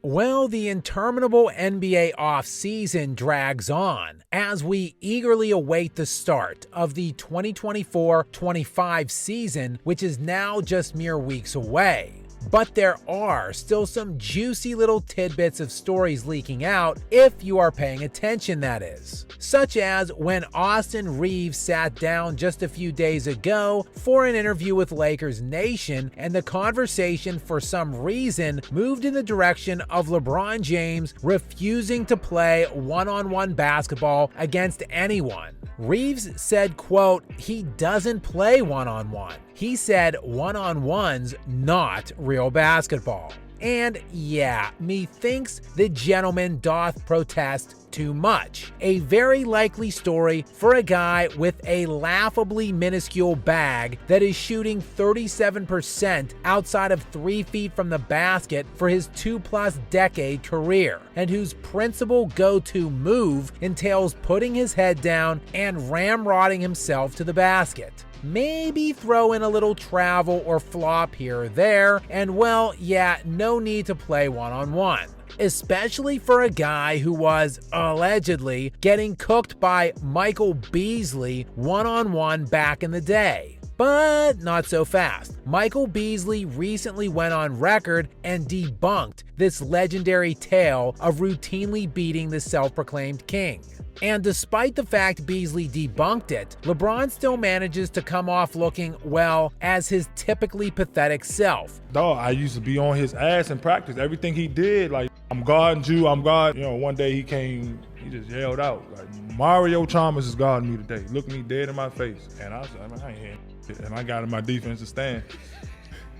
Well, the interminable NBA offseason drags on as we eagerly await the start of the 2024-25 season, which is now just mere weeks away. But there are still some juicy little tidbits of stories leaking out, if you are paying attention, that is. Such as when Austin Reaves sat down just a few days ago for an interview with Lakers Nation, and the conversation for some reason moved in the direction of LeBron James refusing to play one-on-one basketball against anyone. Reaves said, quote, "He doesn't play one-on-one. He said one-on-one's not real basketball." And yeah, methinks the gentleman doth protest too much. A very likely story for a guy with a laughably minuscule bag that is shooting 37% outside of 3 feet from the basket for his 2+ decade career, and whose principal go-to move entails putting his head down and ramrodding himself to the basket. Maybe throw in a little travel or flop here or there, and well, yeah, no need to play one-on-one. Especially for a guy who was, allegedly, getting cooked by Michael Beasley one-on-one back in the day. But not so fast. Michael Beasley recently went on record and debunked this legendary tale of routinely beating the self-proclaimed king. And despite the fact Beasley debunked it, LeBron still manages to come off looking, well, as his typically pathetic self. Dog, I used to be on his ass in practice. Everything he did, like, I'm guarding you, I'm guarding. You know, one day he came, he just yelled out, like, Mario Chalmers is guarding me today. Looked me dead in my face. And I was like, I ain't hearing shit. And I got in my defensive stand.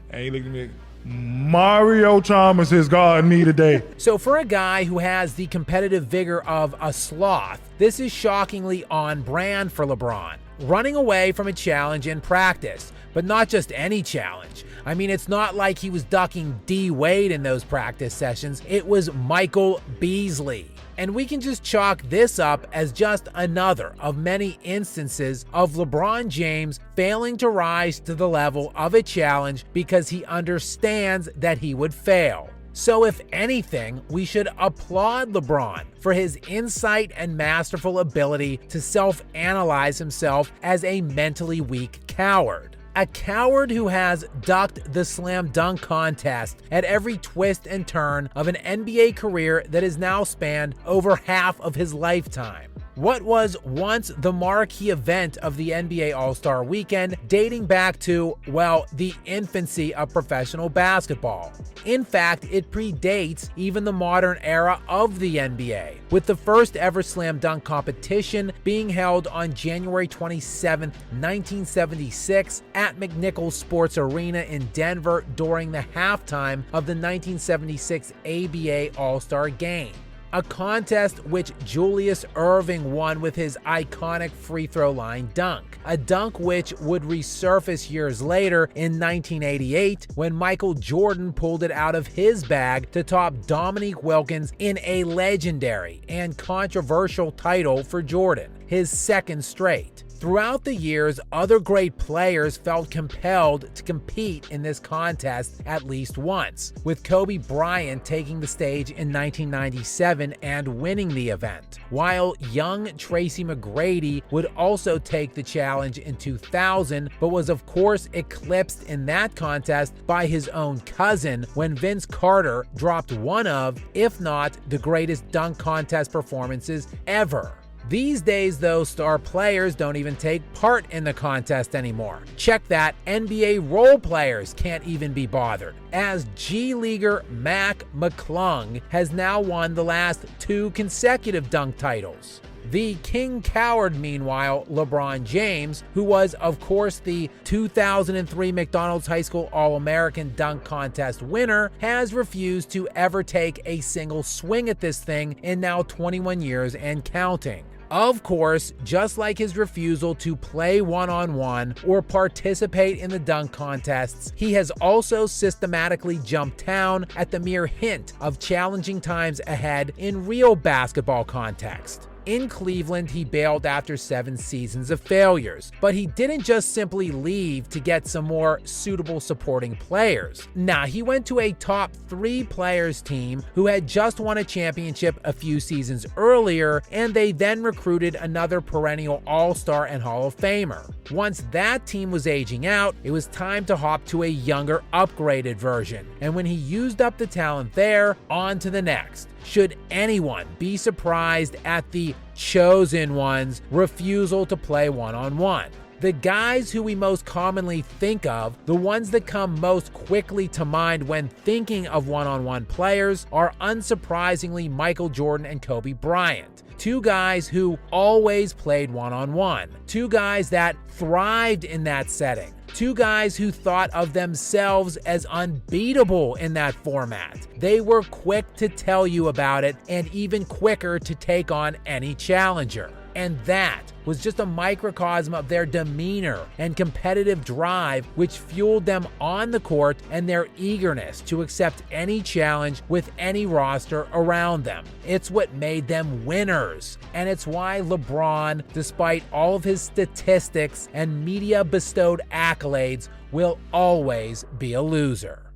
And he looked at me, Mario Chalmers is guarding me today. So for a guy who has the competitive vigor of a sloth, this is shockingly on brand for LeBron. Running away from a challenge in practice, but not just any challenge. I mean, it's not like he was ducking D. Wade in those practice sessions. It was Michael Beasley. And we can just chalk this up as just another of many instances of LeBron James failing to rise to the level of a challenge because he understands that he would fail. So if anything, we should applaud LeBron for his insight and masterful ability to self-analyze himself as a mentally weak coward. A coward who has ducked the slam dunk contest at every twist and turn of an NBA career that has now spanned over half of his lifetime. What was once the marquee event of the NBA All-Star Weekend, dating back to, well, the infancy of professional basketball. In fact, it predates even the modern era of the NBA, with the first ever slam dunk competition being held on January 27, 1976 at McNichols Sports Arena in Denver during the halftime of the 1976 ABA All-Star Game. A contest which Julius Erving won with his iconic free throw line dunk. A dunk which would resurface years later in 1988 when Michael Jordan pulled it out of his bag to top Dominique Wilkins in a legendary and controversial title for Jordan, his second straight. Throughout the years, other great players felt compelled to compete in this contest at least once, with Kobe Bryant taking the stage in 1997 and winning the event, while young Tracy McGrady would also take the challenge in 2000, but was of course eclipsed in that contest by his own cousin when Vince Carter dropped one of, if not the greatest dunk contest performances ever. These days, though, star players don't even take part in the contest anymore. Check that, NBA role players can't even be bothered, as G-Leaguer Mac McClung has now won the last 2 consecutive dunk titles. The King Coward, meanwhile, LeBron James, who was, of course, the 2003 McDonald's High School All-American Dunk Contest winner, has refused to ever take a single swing at this thing in now 21 years and counting. Of course, just like his refusal to play one-on-one or participate in the dunk contests, he has also systematically jumped town at the mere hint of challenging times ahead in real basketball context. In Cleveland, he bailed after 7 seasons of failures, but he didn't just simply leave to get some more suitable supporting players. Nah, he went to a top 3 players team who had just won a championship a few seasons earlier, and they then recruited another perennial All-Star and Hall of Famer. Once that team was aging out, it was time to hop to a younger, upgraded version, and when he used up the talent there, on to the next. Should anyone be surprised at the chosen one's refusal to play one-on-one? The guys who we most commonly think of, the ones that come most quickly to mind when thinking of one-on-one players, are unsurprisingly Michael Jordan and Kobe Bryant. 2 guys who always played one-on-one. 2 guys that thrived in that setting. 2 guys who thought of themselves as unbeatable in that format. They were quick to tell you about it and even quicker to take on any challenger. And that was just a microcosm of their demeanor and competitive drive, which fueled them on the court and their eagerness to accept any challenge with any roster around them. It's what made them winners. And it's why LeBron, despite all of his statistics and media-bestowed accolades, will always be a loser.